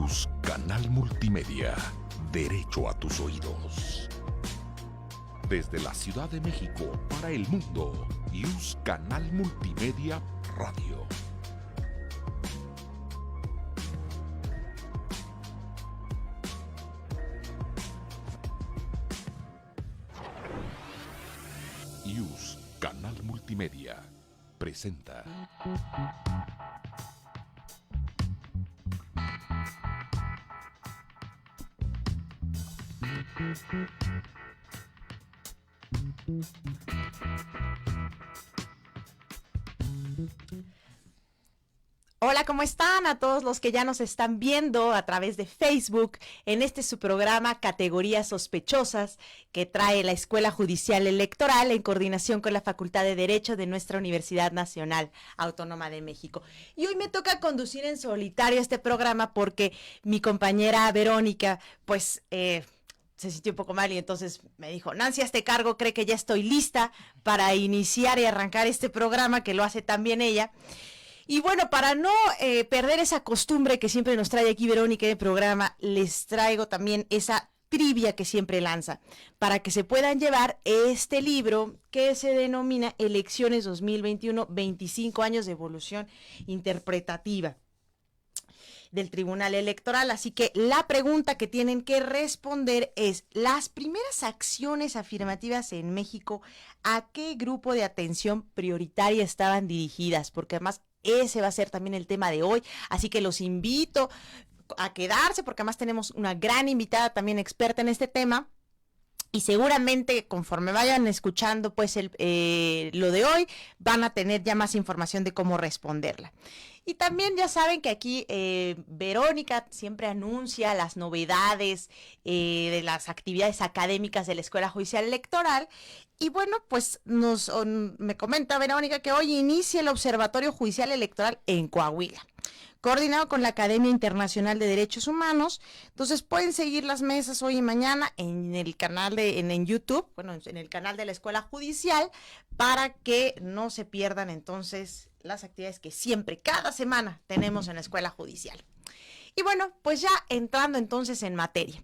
News Canal Multimedia. Derecho a tus oídos. Desde la Ciudad de México para el mundo, News Canal Multimedia Radio. News Canal Multimedia presenta. Hola, ¿cómo están? A todos los que ya nos están viendo a través de Facebook en su programa Categorías Sospechosas que trae la Escuela Judicial Electoral en coordinación con la Facultad de Derecho de nuestra Universidad Nacional Autónoma de México. Y hoy me toca conducir en solitario este programa porque mi compañera Verónica, se sintió un poco mal y entonces me dijo, Nancy, hazte cargo, cree que ya estoy lista para iniciar y arrancar este programa que lo hace tan bien ella. Y bueno, para no perder esa costumbre que siempre nos trae aquí Verónica en el programa, les traigo también esa trivia que siempre lanza, para que se puedan llevar este libro que se denomina Elecciones 2021, 25 años de evolución interpretativa del Tribunal Electoral. Así que la pregunta que tienen que responder es: las primeras acciones afirmativas en México, ¿a qué grupo de atención prioritaria estaban dirigidas? Porque además ese va a ser también el tema de hoy, así que los invito a quedarse porque además tenemos una gran invitada también experta en este tema. Y seguramente conforme vayan escuchando pues lo de hoy, van a tener ya más información de cómo responderla. Y también ya saben que aquí Verónica siempre anuncia las novedades de las actividades académicas de la Escuela Judicial Electoral. Y bueno, pues me comenta Verónica que hoy inicia el Observatorio Judicial Electoral en Coahuila, coordinado con la Academia Internacional de Derechos Humanos. Entonces pueden seguir las mesas hoy y mañana en el canal en YouTube, en el canal de la Escuela Judicial, para que no se pierdan entonces las actividades que siempre, cada semana, tenemos en la Escuela Judicial. Y bueno, pues ya entrando entonces en materia.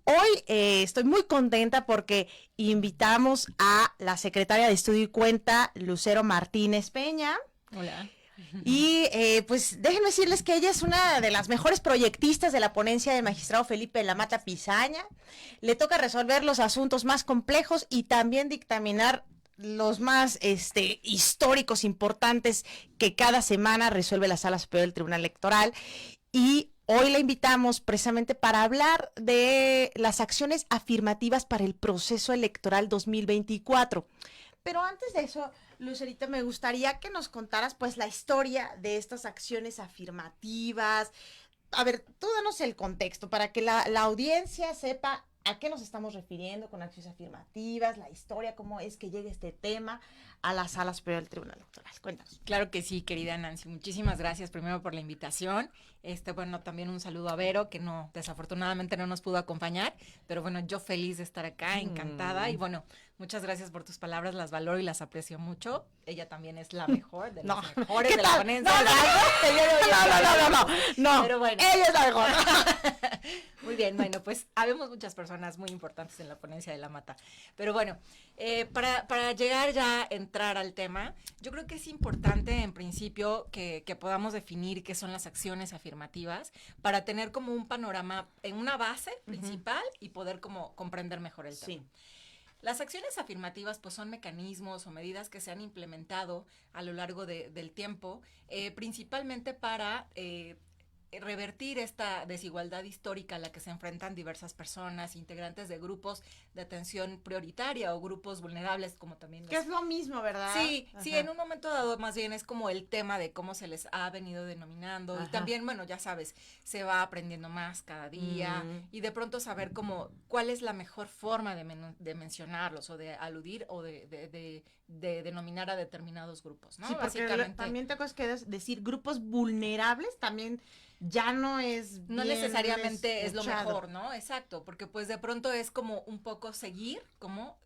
Hoy estoy muy contenta porque invitamos a la secretaria de Estudio y Cuenta, Lucero Martínez Peña. Hola. Y pues déjenme decirles que ella es una de las mejores proyectistas de la ponencia del magistrado Felipe de la Mata Pizaña. Le toca resolver los asuntos más complejos y también dictaminar los más históricos, importantes, que cada semana resuelve la Sala Superior del Tribunal Electoral. Y hoy la invitamos precisamente para hablar de las acciones afirmativas para el proceso electoral 2024. Pero antes de eso, Lucerita, me gustaría que nos contaras pues la historia de estas acciones afirmativas. A ver, tú danos el contexto para que la audiencia sepa a qué nos estamos refiriendo con acciones afirmativas, la historia, cómo es que llega este tema a la Sala Superior del Tribunal Electoral. Cuéntanos. Claro que sí, querida Nancy. Muchísimas gracias primero por la invitación. También un saludo a Vero, que desafortunadamente no nos pudo acompañar, pero bueno, yo feliz de estar acá, encantada. Y bueno, muchas gracias por tus palabras, las valoro y las aprecio mucho. Ella también es la mejor de las mejores de la ponencia. No, pero bueno. Ella es la mejor. Muy bien, bueno, pues habemos muchas personas muy importantes en la ponencia de la Mata. Pero bueno, para llegar ya a entrar al tema, yo creo que es importante en principio que podamos definir qué son las acciones afirmativas para tener como un panorama en una base principal y poder como comprender mejor el tema. Sí. Las acciones afirmativas pues son mecanismos o medidas que se han implementado a lo largo del tiempo, principalmente para revertir esta desigualdad histórica a la que se enfrentan diversas personas, integrantes de grupos de atención prioritaria o grupos vulnerables, como también... Que es lo mismo, ¿verdad? Sí, sí, en un momento dado más bien es como el tema de cómo se les ha venido denominando. Ajá. Y también, bueno, ya sabes, se va aprendiendo más cada día y de pronto saber como cuál es la mejor forma de mencionarlos o de aludir o de denominar a determinados grupos, ¿no? Sí, porque también te acuerdas que decir grupos vulnerables también ya no es no necesariamente es lo mejor, ¿no? Exacto, porque pues de pronto es como un poco seguir como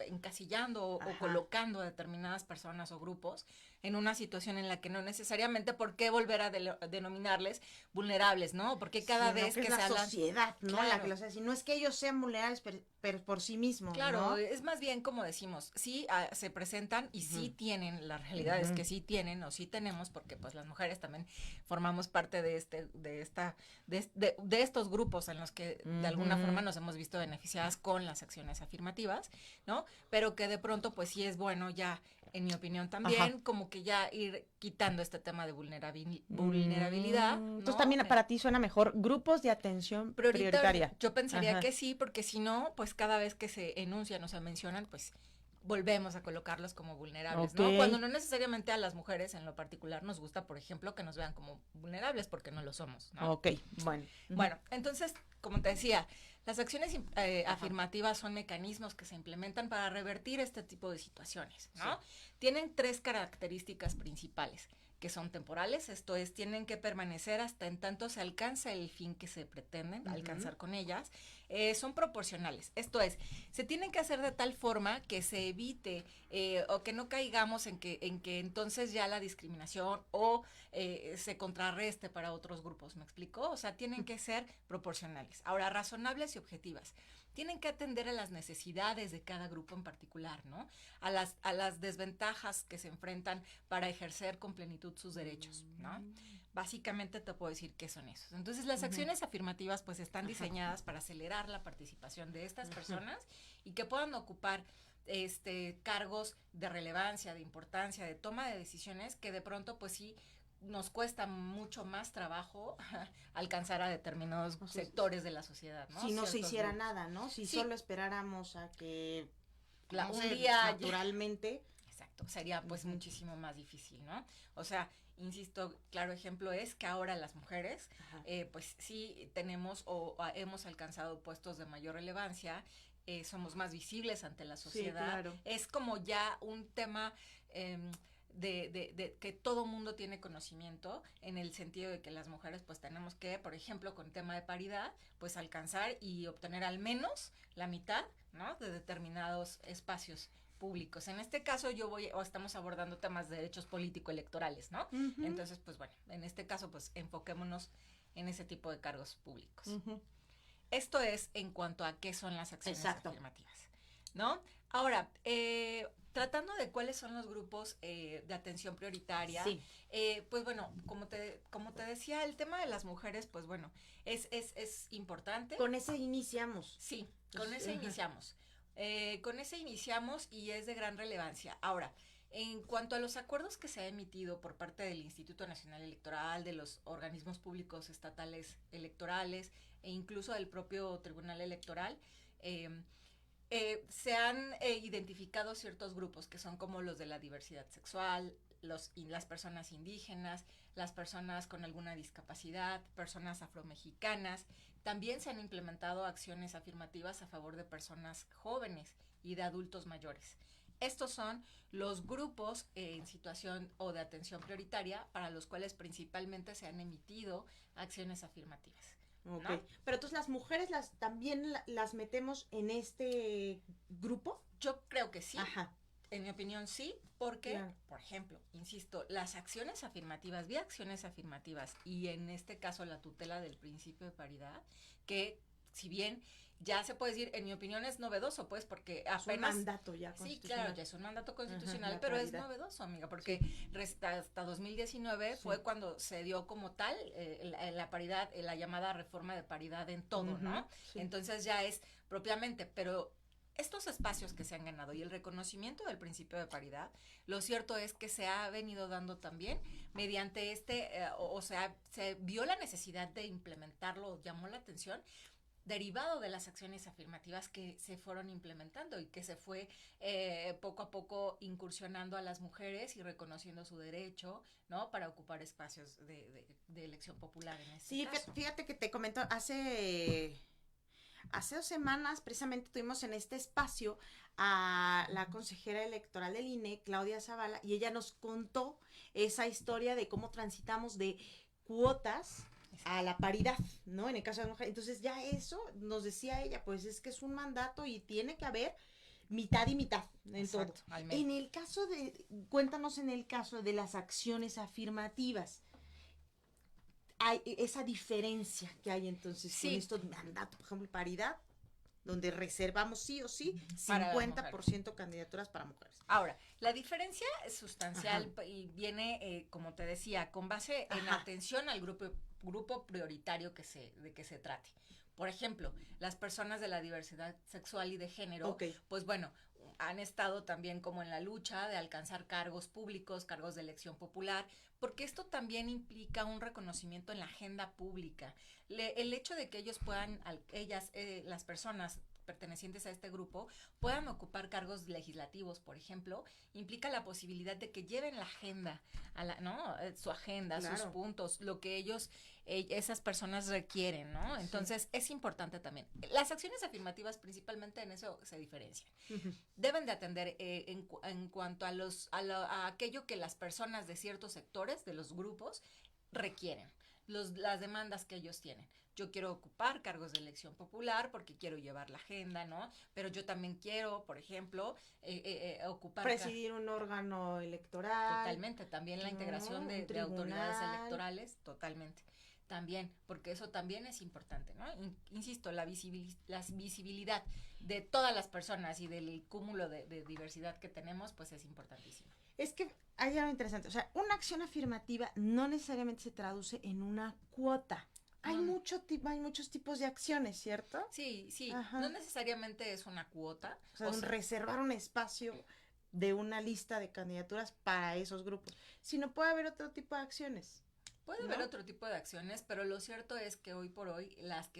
encasillando o colocando a determinadas personas o grupos en una situación en la que no necesariamente por qué volver a denominarles vulnerables, ¿no? Porque cada Sino vez que es se la habla... sociedad, ¿no? La Claro. que los hace. No es que ellos sean vulnerables pero por sí mismos, Claro, ¿no? es más bien como decimos, sí se presentan y sí tienen, la realidad es Ujú. que sí tienen o sí tenemos, porque pues las mujeres también formamos parte de estos grupos en los que de alguna forma nos hemos visto beneficiadas con las acciones afirmativas, ¿no? Pero que de pronto pues sí es bueno ya, en mi opinión también, Ajá. como que ya ir quitando este tema de vulnerabilidad, Entonces ¿no? también para ti suena mejor grupos de atención prioritaria. Yo pensaría Ajá. que sí, porque si no, pues cada vez que se enuncian o se mencionan, pues volvemos a colocarlos como vulnerables, Ok. ¿no? Cuando no necesariamente a las mujeres en lo particular nos gusta, por ejemplo, que nos vean como vulnerables porque no lo somos, ¿no? Ok, bueno. Bueno, entonces, como te decía, las acciones afirmativas son mecanismos que se implementan para revertir este tipo de situaciones, ¿no? Tienen 3 características principales, que son temporales, esto es, tienen que permanecer hasta en tanto se alcanza el fin que se pretenden alcanzar con ellas, son proporcionales, esto es, se tienen que hacer de tal forma que se evite o que no caigamos en que entonces ya la discriminación o se contrarreste para otros grupos, ¿me explico? O sea, tienen que ser proporcionales. Ahora, razonables y objetivas. Tienen que atender a las necesidades de cada grupo en particular, ¿no? A las desventajas que se enfrentan para ejercer con plenitud sus derechos, ¿no? Básicamente te puedo decir qué son esos. Entonces, las acciones afirmativas pues están diseñadas para acelerar la participación de estas personas y que puedan ocupar cargos de relevancia, de importancia, de toma de decisiones que de pronto pues sí nos cuesta mucho más trabajo alcanzar a determinados sectores de la sociedad, ¿no? Si no se Ciertos hiciera grupos. nada, ¿no? Si Sí. solo esperáramos a que no Un sé, día naturalmente. Exacto, sería pues muchísimo más difícil, ¿no? O sea, insisto, claro ejemplo es que ahora las mujeres, pues sí tenemos o hemos alcanzado puestos de mayor relevancia, somos más visibles ante la sociedad. Sí, claro. Es como ya un tema de que todo mundo tiene conocimiento en el sentido de que las mujeres pues tenemos que, por ejemplo, con tema de paridad, pues alcanzar y obtener al menos la mitad, ¿no? De determinados espacios públicos. En este caso estamos abordando temas de derechos político-electorales, ¿no? Entonces, pues bueno, en este caso pues enfoquémonos en ese tipo de cargos públicos. Esto es en cuanto a qué son las acciones afirmativas, ¿no? Ahora, tratando de cuáles son los grupos de atención prioritaria, pues bueno, como te decía, el tema de las mujeres, pues bueno, es importante. Con ese iniciamos. Sí, con ese iniciamos. Con ese iniciamos y es de gran relevancia. Ahora, en cuanto a los acuerdos que se ha emitido por parte del Instituto Nacional Electoral, de los organismos públicos estatales electorales e incluso del propio Tribunal Electoral, se han identificado ciertos grupos que son como los de la diversidad sexual, las personas indígenas, las personas con alguna discapacidad, personas afromexicanas. También se han implementado acciones afirmativas a favor de personas jóvenes y de adultos mayores. Estos son los grupos en situación o de atención prioritaria para los cuales principalmente se han emitido acciones afirmativas. Ok, ¿no? pero entonces las mujeres también las metemos en este grupo. Yo creo que sí. Ajá. En mi opinión sí, porque, Claro. por ejemplo, insisto, las acciones afirmativas, vía acciones afirmativas y en este caso la tutela del principio de paridad, que si bien ya se puede decir, en mi opinión es novedoso, pues, porque apenas... Es un mandato ya Sí, constitucional. claro, ya es un mandato constitucional, Ajá, pero es paridad. novedoso, amiga, porque hasta 2019 fue cuando se dio como tal la paridad, la llamada reforma de paridad en todo, ¿no? Sí. Entonces ya es propiamente, pero estos espacios que se han ganado y el reconocimiento del principio de paridad, lo cierto es que se ha venido dando también mediante o sea, se vio la necesidad de implementarlo, llamó la atención, derivado de las acciones afirmativas que se fueron implementando y que se fue poco a poco incursionando a las mujeres y reconociendo su derecho, ¿no? Para ocupar espacios de elección popular en este caso. Sí, fíjate que te comento, hace 2 semanas precisamente tuvimos en este espacio a la consejera electoral del INE, Claudia Zavala, y ella nos contó esa historia de cómo transitamos de cuotas a la paridad, ¿no? En el caso de las mujeres. Entonces ya eso nos decía ella, pues es que es un mandato y tiene que haber mitad y mitad en Exacto, todo. al medio. En el caso cuéntanos en el caso de las acciones afirmativas. Hay esa diferencia que hay entonces Sí. con esto de mandato, por ejemplo, paridad, donde reservamos sí o sí Para las 50% candidaturas para mujeres. Ahora, la diferencia es sustancial Ajá. y viene, como te decía, con base en Ajá. atención al grupo prioritario de que se trate. Por ejemplo, las personas de la diversidad sexual y de género, Ok. pues bueno, han estado también como en la lucha de alcanzar cargos públicos, cargos de elección popular, porque esto también implica un reconocimiento en la agenda pública. El hecho de que ellos puedan, las personas pertenecientes a este grupo, puedan ocupar cargos legislativos, por ejemplo, implica la posibilidad de que lleven la agenda, ¿no? Su agenda, Claro. sus puntos, lo que esas personas requieren, ¿no? Sí. Entonces, es importante también. Las acciones afirmativas principalmente en eso se diferencian. Ujú. Deben de atender en cuanto a aquello que las personas de ciertos sectores, de los grupos, requieren, las demandas que ellos tienen. Yo quiero ocupar cargos de elección popular porque quiero llevar la agenda, ¿no? Pero yo también quiero, por ejemplo, ocupar... Presidir un órgano electoral. Totalmente, también la ¿no? integración Un de autoridades tribunal. electorales, totalmente. También, porque eso también es importante, ¿no? Insisto, la visibilidad de todas las personas y del cúmulo de diversidad que tenemos, pues es importantísimo. Es que hay algo interesante. O sea, una acción afirmativa no necesariamente se traduce en una cuota. Hay muchos tipos de acciones, ¿cierto? Sí, sí, Ajá. no necesariamente es una cuota. O sea, reservar un espacio de una lista de candidaturas para esos grupos, sino puede haber otro tipo de acciones. Puede haber otro tipo de acciones, pero lo cierto es que hoy por hoy las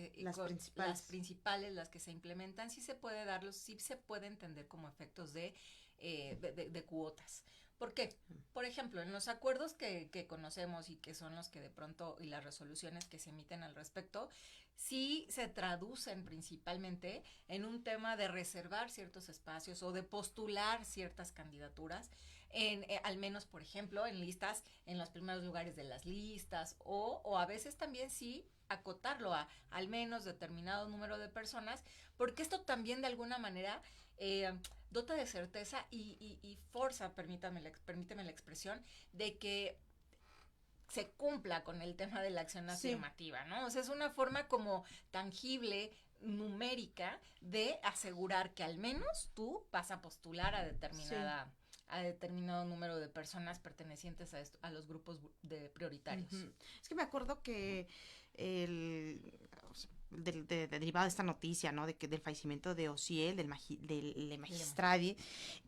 principales, las que se implementan, sí se puede entender como efectos de cuotas. ¿Por qué? Por ejemplo, en los acuerdos que conocemos y que son los que de pronto, y las resoluciones que se emiten al respecto, sí se traducen principalmente en un tema de reservar ciertos espacios o de postular ciertas candidaturas, al menos, por ejemplo, en listas, en los primeros lugares de las listas, o a veces también sí acotarlo a al menos determinado número de personas, porque esto también de alguna manera dota de certeza y forza, permíteme la expresión, de que se cumpla con el tema de la acción afirmativa, ¿no? O sea, es una forma como tangible, numérica, de asegurar que al menos tú vas a postular a determinado número de personas pertenecientes a los grupos prioritarios. Uh-huh. Es que me acuerdo que derivado de esta noticia, ¿no? Del fallecimiento de Ociel, del magistrado,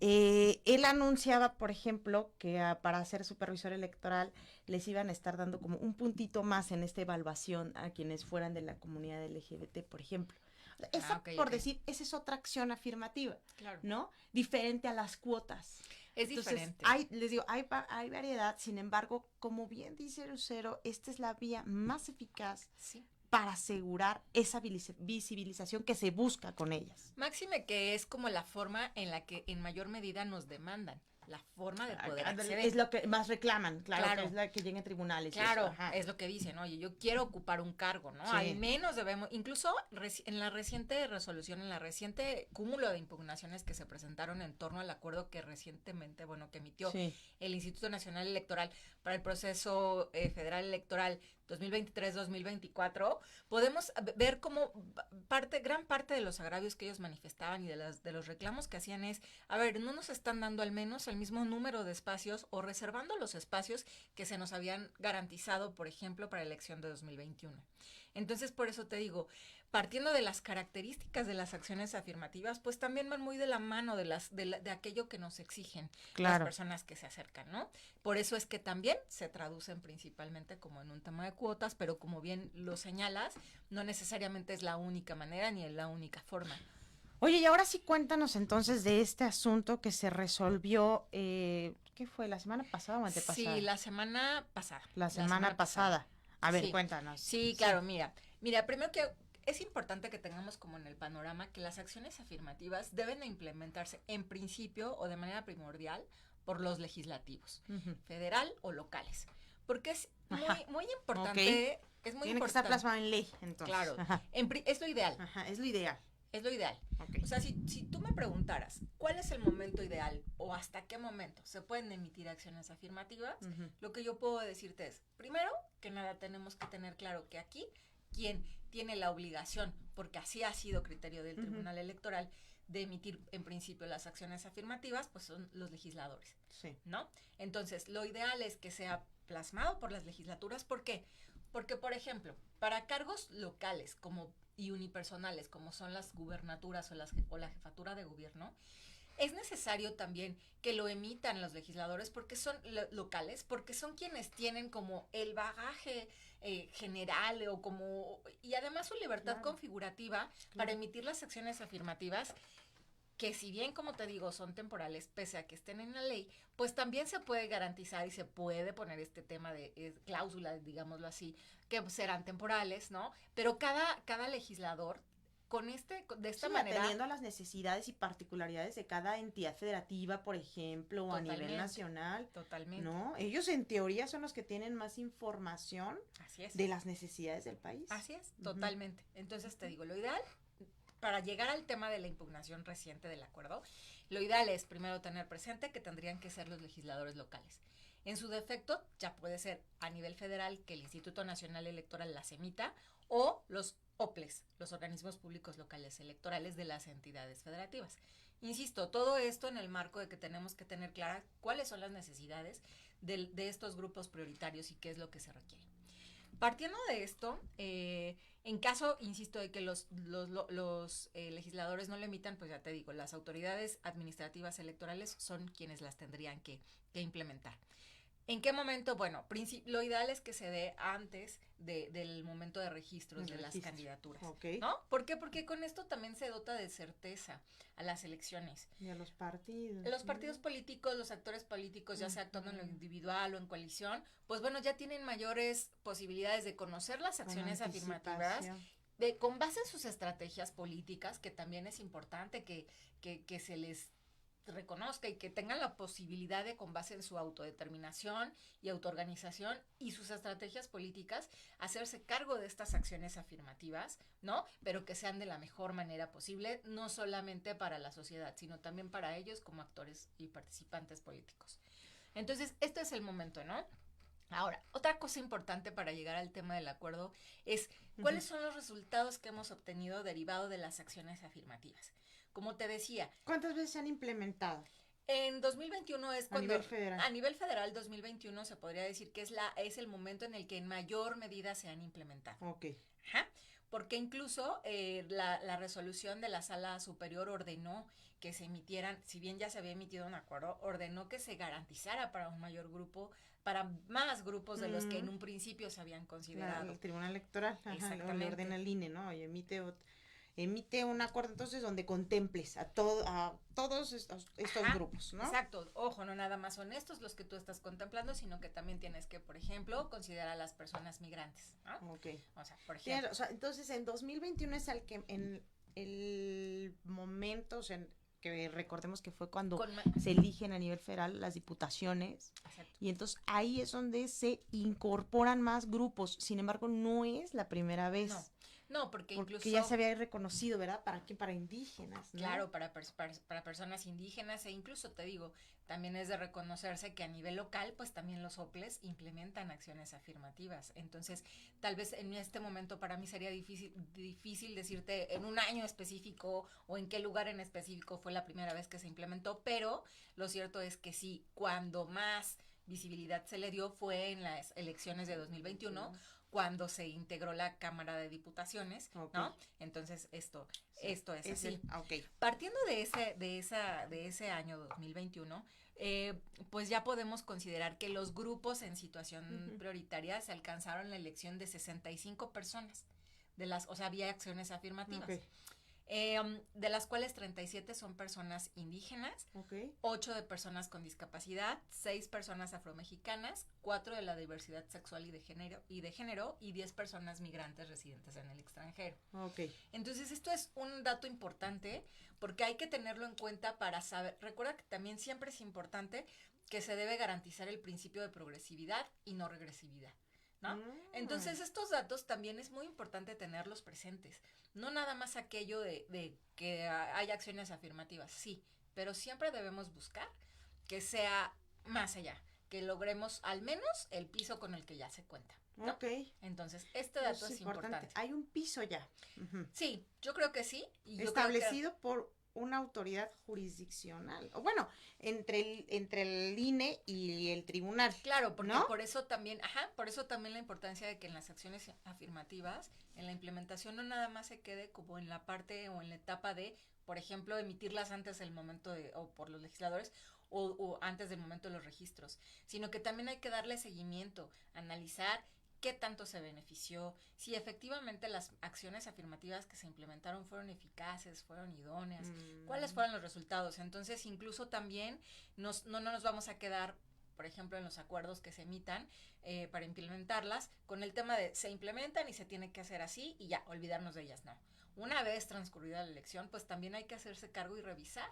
él anunciaba, por ejemplo, que para ser supervisor electoral les iban a estar dando como un puntito más en esta evaluación a quienes fueran de la comunidad LGBT, por ejemplo. Esa, decir, esa es otra acción afirmativa, claro, ¿no? Diferente a las cuotas. Es Entonces, diferente. Les digo, hay variedad, sin embargo, como bien dice Lucero, esta es la vía más eficaz para asegurar esa visibilización que se busca con ellas. Máxime que es como la forma en la que en mayor medida nos demandan, la forma de poder acceder. Es lo que más reclaman, claro. Que es la que llega en tribunales. Claro, es lo que dicen, oye, yo quiero ocupar un cargo, ¿no? Sí. Al menos debemos, incluso en la reciente resolución, en la reciente cúmulo de impugnaciones que se presentaron en torno al acuerdo que recientemente, que emitió el Instituto Nacional Electoral para el proceso federal electoral 2023-2024, podemos ver cómo gran parte de los agravios que ellos manifestaban y de los reclamos que hacían es, a ver, no nos están dando al menos el mismo número de espacios o reservando los espacios que se nos habían garantizado, por ejemplo, para la elección de 2021. Entonces, por eso te digo, partiendo de las características de las acciones afirmativas, pues también van muy de la mano de aquello que nos exigen las personas que se acercan, ¿no? Por eso es que también se traducen principalmente como en un tema de cuotas, pero como bien lo señalas, no necesariamente es la única manera ni es la única forma. Oye, y ahora sí cuéntanos entonces de este asunto que se resolvió, ¿qué fue? ¿La semana pasada o antepasada? Sí, la semana pasada. La semana pasada. A ver, cuéntanos. Sí, claro, mira, primero que es importante que tengamos como en el panorama que las acciones afirmativas deben de implementarse en principio o de manera primordial por los legislativos, federal o locales, porque es muy importante, es muy Tiene importante. que estar plasmado en ley, entonces. Claro, es lo ideal. Es lo ideal. Es lo ideal. Okay. O sea, si tú me preguntaras cuál es el momento ideal o hasta qué momento se pueden emitir acciones afirmativas, lo que yo puedo decirte es, primero que nada tenemos que tener claro que aquí quien tiene la obligación, porque así ha sido criterio del Tribunal Electoral, de emitir en principio las acciones afirmativas, pues son los legisladores, sí, ¿no? Entonces, lo ideal es que sea plasmado por las legislaturas. ¿Por qué? Porque, por ejemplo, para cargos locales y unipersonales, como son las gubernaturas o la jefatura de gobierno, es necesario también que lo emitan los legisladores porque son locales, porque son quienes tienen como el bagaje general y además su libertad configurativa para emitir las acciones afirmativas, que si bien, como te digo, son temporales, pese a que estén en la ley, pues también se puede garantizar y se puede poner este tema de cláusula, digámoslo así, que serán temporales, ¿no? Pero cada legislador de esta manera, atendiendo a las necesidades y particularidades de cada entidad federativa, por ejemplo, o a nivel nacional. Totalmente. ¿No? Ellos en teoría son los que tienen más información de las necesidades del país. Así es, totalmente. Entonces te digo, lo ideal, para llegar al tema de la impugnación reciente del acuerdo, lo ideal es primero tener presente que tendrían que ser los legisladores locales. En su defecto, ya puede ser a nivel federal que el Instituto Nacional Electoral las emita, o los OPLES, los organismos públicos locales electorales de las entidades federativas. Insisto, todo esto en el marco de que tenemos que tener clara cuáles son las necesidades de estos grupos prioritarios y qué es lo que se requiere. Partiendo de esto, en caso, insisto, de que los legisladores no lo emitan, pues ya te digo, las autoridades administrativas electorales son quienes las tendrían que implementar. ¿En qué momento? Bueno, lo ideal es que se dé antes del momento de registros de las candidaturas, ¿no? ¿Por qué? Porque con esto también se dota de certeza a las elecciones. Y a los partidos. Los partidos políticos, los actores políticos, ya sea actuando en lo individual o en coalición, pues bueno, ya tienen mayores posibilidades de conocer las acciones afirmativas, con base en sus estrategias políticas, que también es importante que se les reconozca y que tengan la posibilidad de, con base en su autodeterminación y autoorganización y sus estrategias políticas, hacerse cargo de estas acciones afirmativas, ¿no? Pero que sean de la mejor manera posible, no solamente para la sociedad, sino también para ellos como actores y participantes políticos. Entonces, este es el momento, ¿no? Ahora, otra cosa importante para llegar al tema del acuerdo es cuáles son los resultados que hemos obtenido derivado de las acciones afirmativas. Como te decía, ¿cuántas veces se han implementado? En 2021 es cuando... A nivel federal, 2021 se podría decir que es el momento en el que en mayor medida se han implementado. Ok. Ajá. Porque incluso la resolución de la Sala Superior ordenó que se emitieran, si bien ya se había emitido un acuerdo, ordenó que se garantizara para un mayor grupo, para más grupos de los que en un principio se habían considerado. El Tribunal Electoral, le ordena al INE, ¿no? Y emite un acuerdo entonces donde contemples a todos estos grupos, ¿no? Exacto. Ojo, no nada más son estos los que tú estás contemplando, sino que también tienes que, por ejemplo, considerar a las personas migrantes, ¿no? Ok. O sea, por ejemplo. Entonces, en 2021 es en el momento, o sea, que recordemos que fue cuando se eligen a nivel federal las diputaciones. Exacto. Y entonces ahí es donde se incorporan más grupos. Sin embargo, no es la primera vez. No, porque incluso... ya se había reconocido, ¿verdad? ¿Para qué? Para indígenas, ¿no? Claro, para personas indígenas, e incluso, te digo, también es de reconocerse que a nivel local, pues también los OPLES implementan acciones afirmativas. Entonces, tal vez en este momento para mí sería difícil decirte en un año específico o en qué lugar en específico fue la primera vez que se implementó, pero lo cierto es que sí, cuando más visibilidad se le dio fue en las elecciones de 2021, cuando se integró la Cámara de Diputaciones, ¿no? Entonces, esto es así. Partiendo de ese año 2021, pues ya podemos considerar que los grupos en situación prioritaria se alcanzaron la elección de 65 personas, o sea, había acciones afirmativas. De las cuales 37 son personas indígenas, 8 de personas con discapacidad, 6 personas afromexicanas, 4 de la diversidad sexual y de género y 10 personas migrantes residentes en el extranjero. Entonces, esto es un dato importante porque hay que tenerlo en cuenta para saber. Recuerda que también siempre es importante que se debe garantizar el principio de progresividad y no regresividad, ¿no? Entonces, estos datos también es muy importante tenerlos presentes. No nada más aquello de que hay acciones afirmativas, sí, pero siempre debemos buscar que sea más allá, que logremos al menos el piso con el que ya se cuenta, ¿no? Ok. Entonces, este dato Eso es importante. Hay un piso ya. Sí, yo creo que sí. Y yo Establecido por una autoridad jurisdiccional. O bueno, entre el INE y el tribunal. Claro, porque ¿no? por eso también la importancia de que en las acciones afirmativas, en la implementación no nada más se quede como en la parte o en la etapa de, por ejemplo, emitirlas antes del momento o por los legisladores o antes del momento de los registros, sino que también hay que darle seguimiento, analizar qué tanto se benefició, si efectivamente las acciones afirmativas que se implementaron fueron eficaces, fueron idóneas, cuáles fueron los resultados. Entonces, incluso también no nos vamos a quedar, por ejemplo, en los acuerdos que se emitan para implementarlas, con el tema de se implementan y se tiene que hacer así y ya, olvidarnos de ellas, no. Una vez transcurrida la elección, pues también hay que hacerse cargo y revisar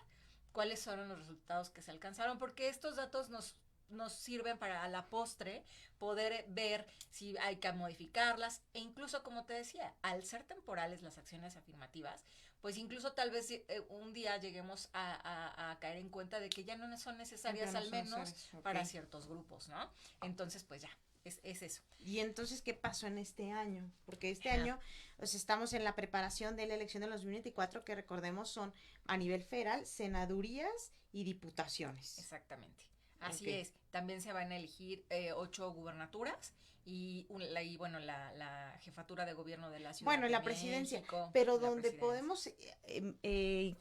cuáles fueron los resultados que se alcanzaron, porque estos datos nos sirven para a la postre poder ver si hay que modificarlas e incluso, como te decía, al ser temporales las acciones afirmativas, pues incluso tal vez un día lleguemos a caer en cuenta de que ya no son necesarias al menos para ciertos grupos, ¿no? Entonces, pues ya. Es eso. Y entonces, ¿qué pasó en este año? Porque este año pues, estamos en la preparación de la elección de los 2024, que recordemos son a nivel federal, senadurías y diputaciones. Exactamente. Así es. También se van a elegir 8 gubernaturas y la jefatura de gobierno de la ciudad. Bueno, y la presidencia, pero donde podemos,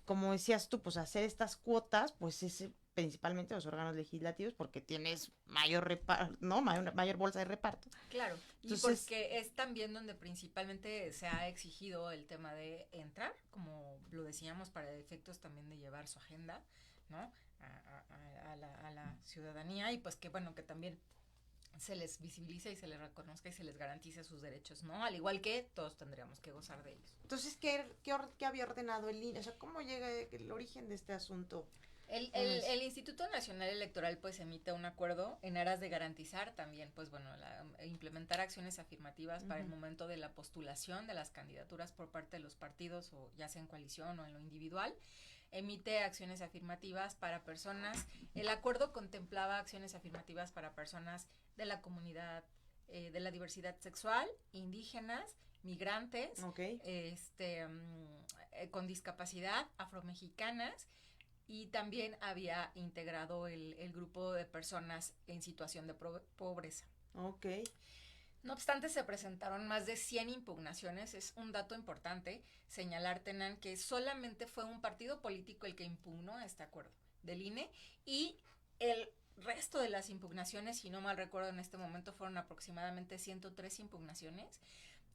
como decías tú, pues hacer estas cuotas, pues es principalmente los órganos legislativos, porque tienes mayor reparto, ¿no? Mayor bolsa de reparto. Claro, entonces, y porque es también donde principalmente se ha exigido el tema de entrar, como lo decíamos, para efectos también de llevar su agenda, ¿no? A la ciudadanía, y pues que bueno, que también se les visibilice y se les reconozca y se les garantice sus derechos, ¿no? Al igual que todos tendríamos que gozar de ellos. Entonces, ¿qué había ordenado el INE? O sea, ¿cómo llega el origen de este asunto? El Instituto Nacional Electoral pues emite un acuerdo en aras de garantizar también pues bueno implementar acciones afirmativas para el momento de la postulación de las candidaturas por parte de los partidos, o ya sea en coalición o en lo individual. Emite acciones afirmativas para personas. El acuerdo contemplaba acciones afirmativas para personas de la comunidad, de la diversidad sexual, indígenas, migrantes, con discapacidad, afromexicanas, y también había integrado el grupo de personas en situación de pobreza. Ok. No obstante, se presentaron más de 100 impugnaciones. Es un dato importante señalar, Tenan, que solamente fue un partido político el que impugnó este acuerdo del INE, y el resto de las impugnaciones, si no mal recuerdo en este momento, fueron aproximadamente 103 impugnaciones,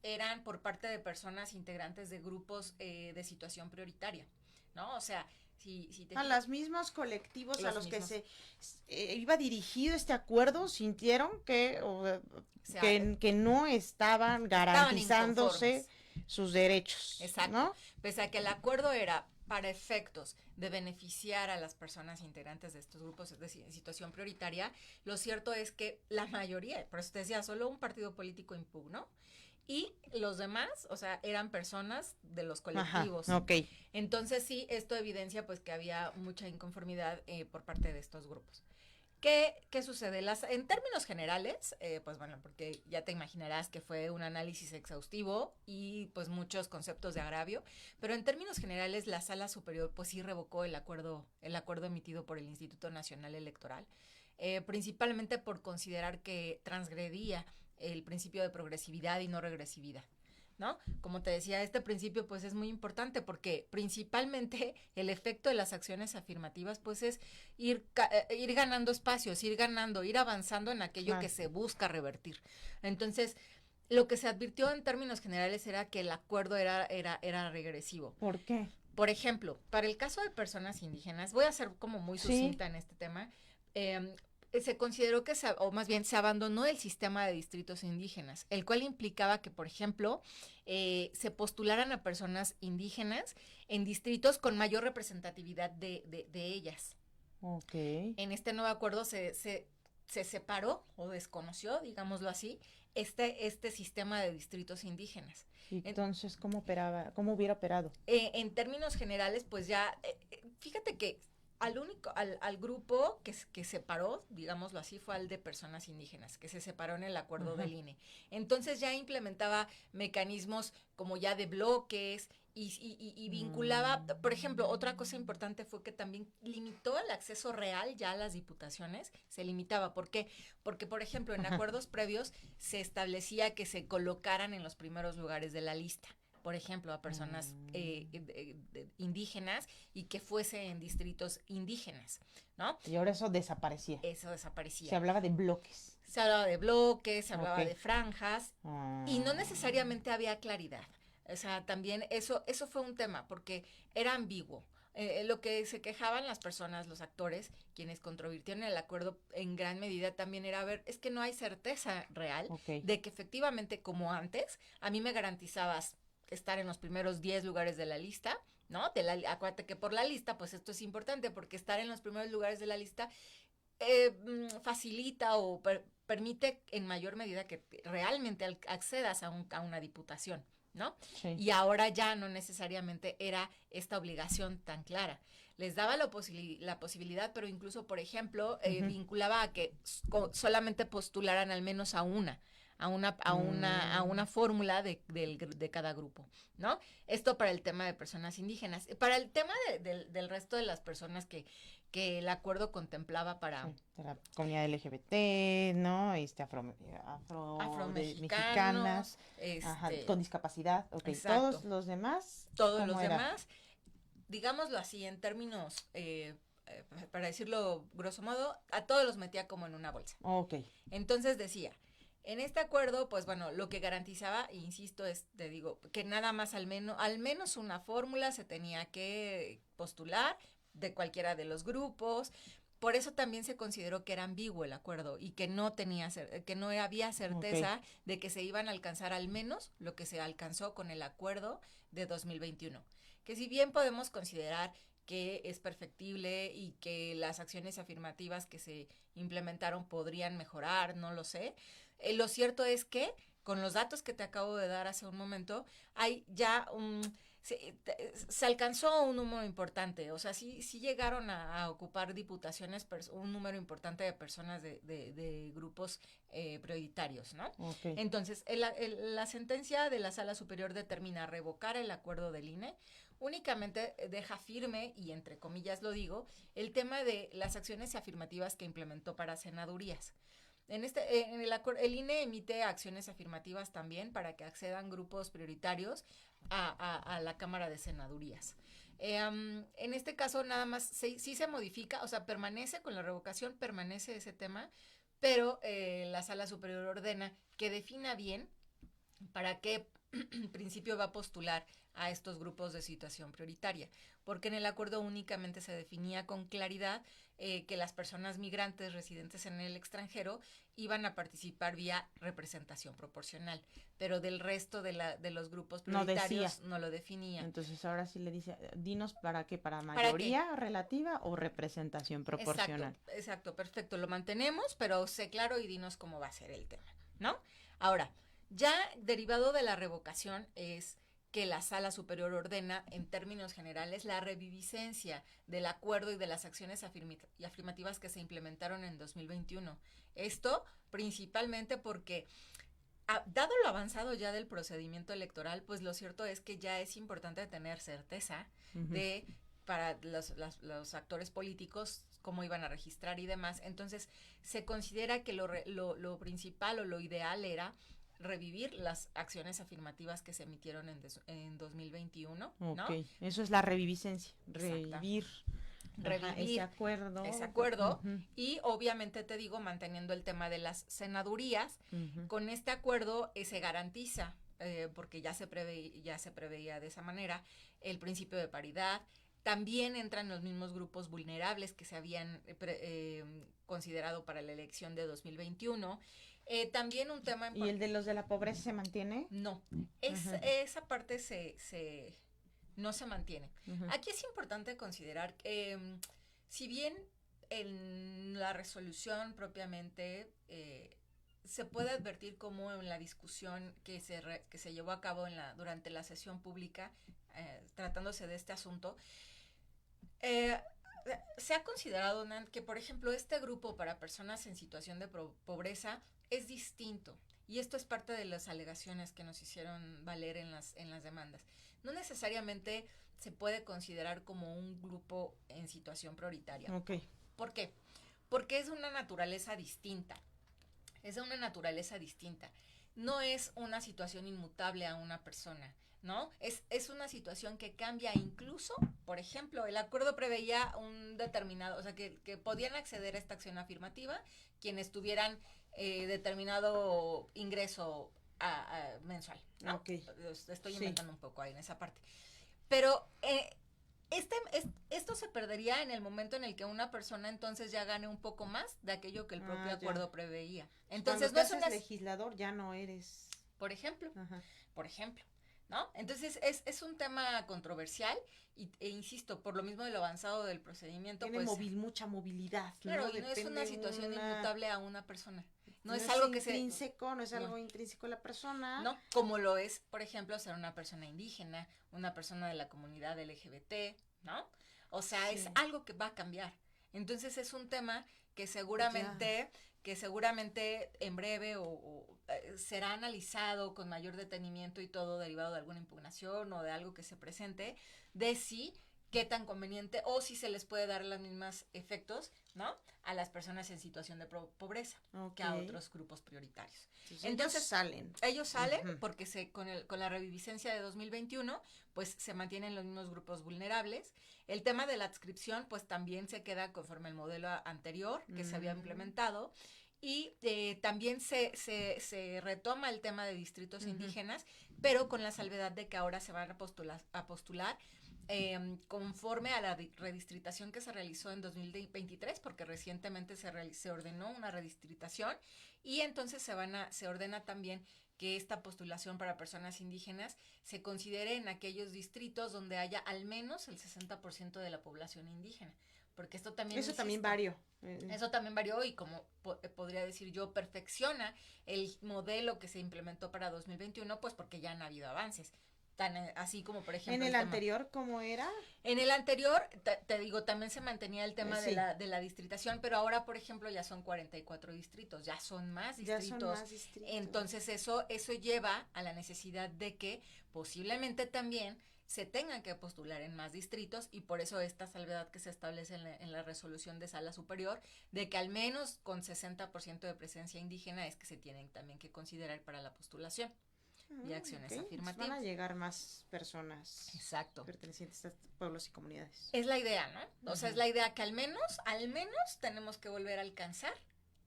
eran por parte de personas integrantes de grupos de situación prioritaria, ¿no? O sea, a los mismos colectivos a los que se iba dirigido este acuerdo sintieron que no estaban garantizándose sus derechos. Exacto. ¿No? Pese a que el acuerdo era para efectos de beneficiar a las personas integrantes de estos grupos de situación prioritaria, lo cierto es que la mayoría, por eso te decía, solo un partido político impugnó, y los demás, o sea, eran personas de los colectivos. Ajá, okay. Entonces sí, esto evidencia pues que había mucha inconformidad por parte de estos grupos. ¿Qué sucede? En términos generales, pues bueno, porque ya te imaginarás que fue un análisis exhaustivo y pues muchos conceptos de agravio, pero en términos generales la Sala Superior pues sí revocó el acuerdo emitido por el Instituto Nacional Electoral, principalmente por considerar que transgredía el principio de progresividad y no regresividad, ¿no? Como te decía, este principio pues es muy importante porque principalmente el efecto de las acciones afirmativas pues es ir ganando espacios, ir avanzando en aquello que se busca revertir. Entonces, lo que se advirtió en términos generales era que el acuerdo era regresivo. ¿Por qué? Por ejemplo, para el caso de personas indígenas, voy a ser como muy sucinta en este tema, se consideró que se abandonó el sistema de distritos indígenas, el cual implicaba que, por ejemplo, se postularan a personas indígenas en distritos con mayor representatividad de ellas. Ok. En este nuevo acuerdo se se separó o desconoció, digámoslo así, este sistema de distritos indígenas. Entonces, ¿cómo operaba, cómo hubiera operado? En términos generales, pues ya, fíjate que al grupo que separó, digámoslo así, fue al de personas indígenas, que se separó en el acuerdo del INE. Entonces ya implementaba mecanismos como ya de bloques y vinculaba, por ejemplo, otra cosa importante fue que también limitó el acceso real ya a las diputaciones, se limitaba. ¿Por qué? Porque, por ejemplo, en acuerdos previos se establecía que se colocaran en los primeros lugares de la lista, por ejemplo, a personas indígenas y que fuese en distritos indígenas, ¿no? Y ahora eso desaparecía. Eso desaparecía. Se hablaba de bloques. Se hablaba de bloques, se hablaba de franjas Ah. y no necesariamente había claridad. O sea, también eso fue un tema porque era ambiguo. Lo que se quejaban las personas, los actores, quienes controvirtieron el acuerdo en gran medida también era ver, es que no hay certeza real de que efectivamente como antes, a mí me garantizabas estar en los primeros 10 lugares de la lista, ¿no? Acuérdate que por la lista, pues esto es importante porque estar en los primeros lugares de la lista facilita o permite en mayor medida que realmente accedas a una diputación, ¿no? Sí. Y ahora ya no necesariamente era esta obligación tan clara. Les daba la posibilidad, pero incluso, por ejemplo, vinculaba a que solamente postularan al menos a una fórmula de cada grupo, ¿no? Esto para el tema de personas indígenas. Para el tema del resto de las personas que el acuerdo contemplaba para... Sí, la comunidad LGBT, ¿no? Afromexicanas, con discapacidad, todos los demás. Todos los demás, digámoslo así, en términos... para decirlo grosso modo, a todos los metía como en una bolsa. Entonces decía, en este acuerdo, pues bueno, lo que garantizaba, insisto, te digo, que nada más al menos una fórmula se tenía que postular de cualquiera de los grupos. Por eso también se consideró que era ambiguo el acuerdo y que no había certeza de que se iban a alcanzar al menos lo que se alcanzó con el acuerdo de 2021. Que si bien podemos considerar que es perfectible y que las acciones afirmativas que se implementaron podrían mejorar, no lo sé. Lo cierto es que con los datos que te acabo de dar hace un momento, hay ya se alcanzó un número importante, o sea, sí llegaron a ocupar diputaciones un número importante de personas de grupos prioritarios, ¿no? Entonces, la sentencia de la Sala Superior determina revocar el acuerdo del INE, únicamente deja firme, y entre comillas lo digo, el tema de las acciones afirmativas que implementó para senadurías. El INE emite acciones afirmativas también para que accedan grupos prioritarios a la Cámara de Senadurías. En este caso nada más sí se modifica, o sea, permanece con la revocación, permanece ese tema, pero la Sala Superior ordena que defina bien para qué principio va a postular a estos grupos de situación prioritaria, porque en el acuerdo únicamente se definía con claridad que las personas migrantes residentes en el extranjero iban a participar vía representación proporcional, pero del resto de los grupos prioritarios no lo definía. Entonces ahora sí le dice, dinos para qué, para mayoría relativa o representación proporcional. Exacto, perfecto, lo mantenemos, pero sé claro y dinos cómo va a ser el tema, ¿no? Ahora, ya derivado de la revocación es que la Sala Superior ordena, en términos generales, la reviviscencia del acuerdo y de las acciones afirmativas que se implementaron en 2021. Esto principalmente porque, dado lo avanzado ya del procedimiento electoral, pues lo cierto es que ya es importante tener certeza para los actores políticos cómo iban a registrar y demás. Entonces, se considera que lo principal o lo ideal era revivir las acciones afirmativas que se emitieron en 2021, ¿no? Eso es la reviviscencia, revivir ese acuerdo. Y obviamente te digo, manteniendo el tema de las senadurías, con este acuerdo se garantiza, porque ya se preveía de esa manera, el principio de paridad. También entran los mismos grupos vulnerables que se habían considerado para la elección de 2021. También un tema... ¿Y el de los de la pobreza se mantiene? No, esa parte no se mantiene. Aquí es importante considerar que si bien en la resolución propiamente se puede advertir como en la discusión que se llevó a cabo durante la sesión pública, tratándose de este asunto, se ha considerado, Nan, que por ejemplo este grupo para personas en situación de pobreza es distinto. Y esto es parte de las alegaciones que nos hicieron valer en las demandas. No necesariamente se puede considerar como un grupo en situación prioritaria. Okay. ¿Por qué? Porque es de una naturaleza distinta. Es de una naturaleza distinta. No es una situación inmutable a una persona, ¿no? Es una situación que cambia incluso, por ejemplo, el acuerdo preveía un determinado, o sea, que podían acceder a esta acción afirmativa quienes tuvieran determinado ingreso mensual, ¿no? Okay. Estoy inventando un poco ahí en esa parte. Pero esto se perdería en el momento en el que una persona entonces ya gane un poco más de aquello que el propio acuerdo preveía. Entonces cuando no es legislador, ya no eres. Por ejemplo, Ajá. ¿no? Entonces es un tema controversial e insisto, por lo mismo de lo avanzado del procedimiento. Tiene pues, mucha movilidad. Claro, y no es una situación inmutable a una persona. No es algo intrínseco, no es algo intrínseco a la persona. No, como lo es, por ejemplo, ser una persona indígena, una persona de la comunidad LGBT, ¿no? O sea, es algo que va a cambiar. Entonces es un tema que seguramente en breve será analizado con mayor detenimiento y todo derivado de alguna impugnación o de algo que se presente, de si qué tan conveniente o si se les puede dar los mismos efectos, ¿no? A las personas en situación de pobreza que a otros grupos prioritarios. Entonces ellos salen porque con la reviviscencia de 2021 pues se mantienen los mismos grupos vulnerables. El tema de la adscripción pues también se queda conforme al modelo anterior que se había implementado. Y también se retoma el tema de distritos indígenas, pero con la salvedad de que ahora se van a postular conforme a la redistritación que se realizó en 2023, porque recientemente se ordenó una redistritación y entonces se ordena también que esta postulación para personas indígenas se considere en aquellos distritos donde haya al menos el 60% de la población indígena. Porque esto también varió. Eso también varió y como podría decir yo, perfecciona el modelo que se implementó para 2021, pues porque ya han habido avances. Tan así como por ejemplo ¿En el anterior cómo era? En el anterior, te digo, también se mantenía el tema de la distritación, pero ahora, por ejemplo, ya son 44 distritos, ya son más distritos. Entonces eso lleva a la necesidad de que posiblemente también se tengan que postular en más distritos y por eso esta salvedad que se establece en la resolución de sala superior de que al menos con 60% de presencia indígena es que se tienen también que considerar para la postulación y acciones afirmativas. Van a llegar más personas pertenecientes a pueblos y comunidades. Es la idea, ¿no? O sea, es la idea que al menos tenemos que volver a alcanzar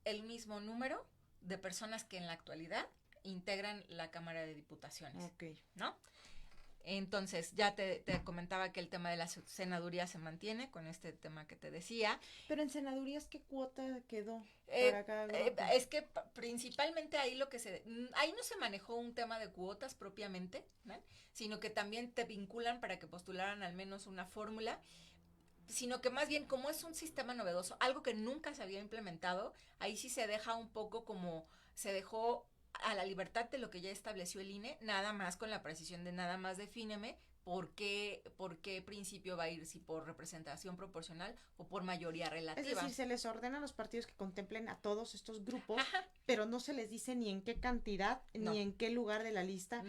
el mismo número de personas que en la actualidad integran la Cámara de Diputaciones, ¿no? Entonces, ya te comentaba que el tema de la senaduría se mantiene con este tema que te decía. Pero en senadurías, ¿qué cuota quedó para cada grupo? Es que principalmente ahí ahí no se manejó un tema de cuotas propiamente, ¿no? Sino que también te vinculan para que postularan al menos una fórmula, sino que más bien como es un sistema novedoso, algo que nunca se había implementado, ahí sí se deja un poco como se dejó a la libertad de lo que ya estableció el INE, nada más con la precisión de nada más defíneme por qué principio va a ir, si por representación proporcional o por mayoría relativa. Es decir, se les ordena a los partidos que contemplen a todos estos grupos, pero no se les dice ni en qué cantidad, ni en qué lugar de la lista,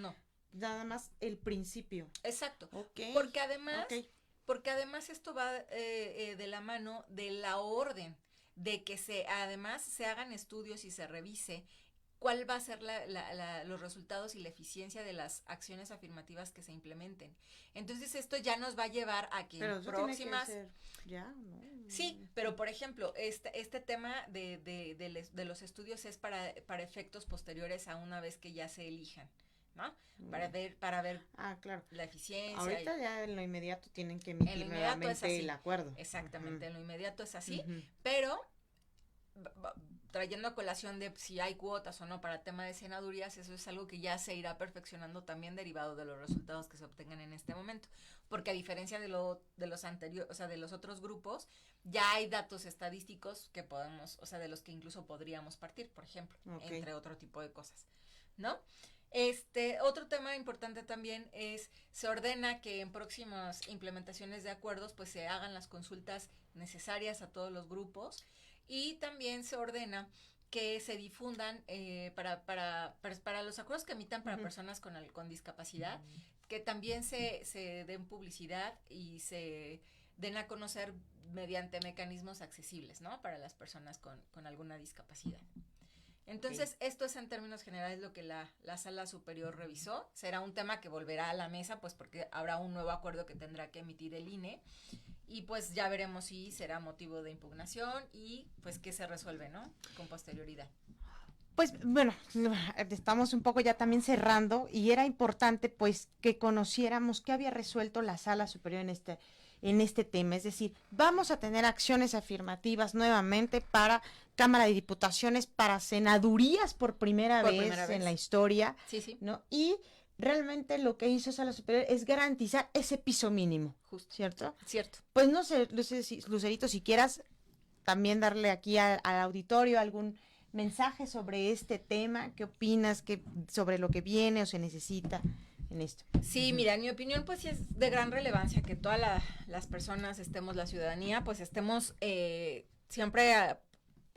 nada más el principio. Exacto, porque además esto va de la mano de la orden, de que además se hagan estudios y se revise cuál va a ser los resultados y la eficiencia de las acciones afirmativas que se implementen. Entonces esto ya nos va a llevar a que en próximas... Tiene que ser ya, ¿no? Sí, pero por ejemplo, este tema de los estudios es para efectos posteriores a una vez que ya se elijan, ¿no? Para ver claro, la eficiencia. Ahorita ya en lo inmediato tienen que emitir nuevamente el acuerdo. Exactamente, en lo inmediato es así, pero trayendo a colación de si hay cuotas o no para tema de senadurías, eso es algo que ya se irá perfeccionando también derivado de los resultados que se obtengan en este momento, porque a diferencia de los anteriores, o sea, de los otros grupos, ya hay datos estadísticos que podemos, o sea, de los que incluso podríamos partir, por ejemplo, entre otro tipo de cosas, ¿no? Otro tema importante también es, se ordena que en próximas implementaciones de acuerdos, pues se hagan las consultas necesarias a todos los grupos, y también se ordena que se difundan para los acuerdos que emitan para personas con discapacidad, que también se den publicidad y se den a conocer mediante mecanismos accesibles, ¿no? Para las personas con alguna discapacidad. Entonces, esto es en términos generales lo que la Sala Superior revisó. Será un tema que volverá a la mesa, pues porque habrá un nuevo acuerdo que tendrá que emitir el INE, y pues ya veremos si será motivo de impugnación y pues qué se resuelve, ¿no? Con posterioridad. Pues bueno, estamos un poco ya también cerrando, y era importante pues que conociéramos qué había resuelto la Sala Superior en este tema. Es decir, vamos a tener acciones afirmativas nuevamente para Cámara de Diputaciones, para senadurías por primera vez en la historia, sí, ¿no? Y realmente lo que hizo Sala Superior es garantizar ese piso mínimo, justo, ¿cierto? Cierto. Pues no sé, Lucerito, si quieras también darle aquí al auditorio algún mensaje sobre este tema, ¿qué opinas sobre lo que viene o se necesita en esto? Sí, mira, en mi opinión, pues sí es de gran relevancia que todas las personas la ciudadanía, pues estemos siempre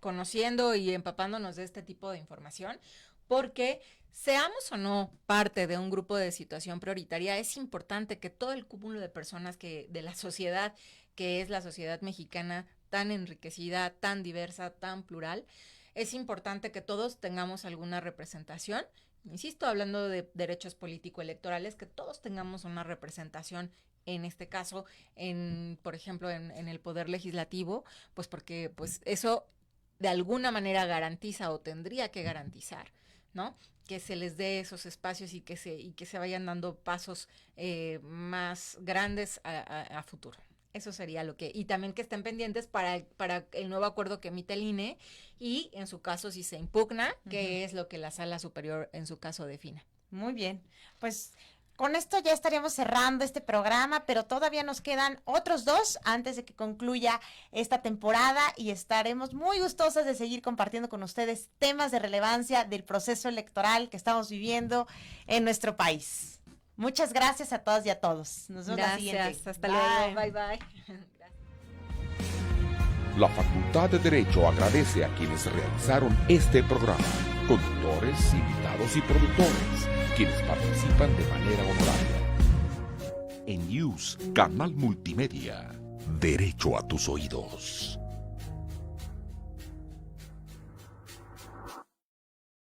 conociendo y empapándonos de este tipo de información, porque seamos o no parte de un grupo de situación prioritaria, es importante que todo el cúmulo de personas de la sociedad, que es la sociedad mexicana tan enriquecida, tan diversa, tan plural, es importante que todos tengamos alguna representación. Insisto, hablando de derechos político-electorales, que todos tengamos una representación, en este caso, por ejemplo, en el Poder Legislativo, pues porque pues eso de alguna manera garantiza o tendría que garantizar, ¿no? Que se les dé esos espacios y que se vayan dando pasos más grandes a futuro. Eso sería y también que estén pendientes para el nuevo acuerdo que emite el INE, y en su caso si se impugna, que es lo que la Sala Superior en su caso defina. Muy bien, pues con esto ya estaríamos cerrando este programa, pero todavía nos quedan otros 2 antes de que concluya esta temporada, y estaremos muy gustosas de seguir compartiendo con ustedes temas de relevancia del proceso electoral que estamos viviendo en nuestro país. Muchas gracias a todas y a todos. Nos vemos la siguiente. Gracias, hasta luego. Bye, bye. La Facultad de Derecho agradece a quienes realizaron este programa, conductores, invitados y productores, quienes participan de manera honoraria. En News, Canal Multimedia, Derecho a tus oídos.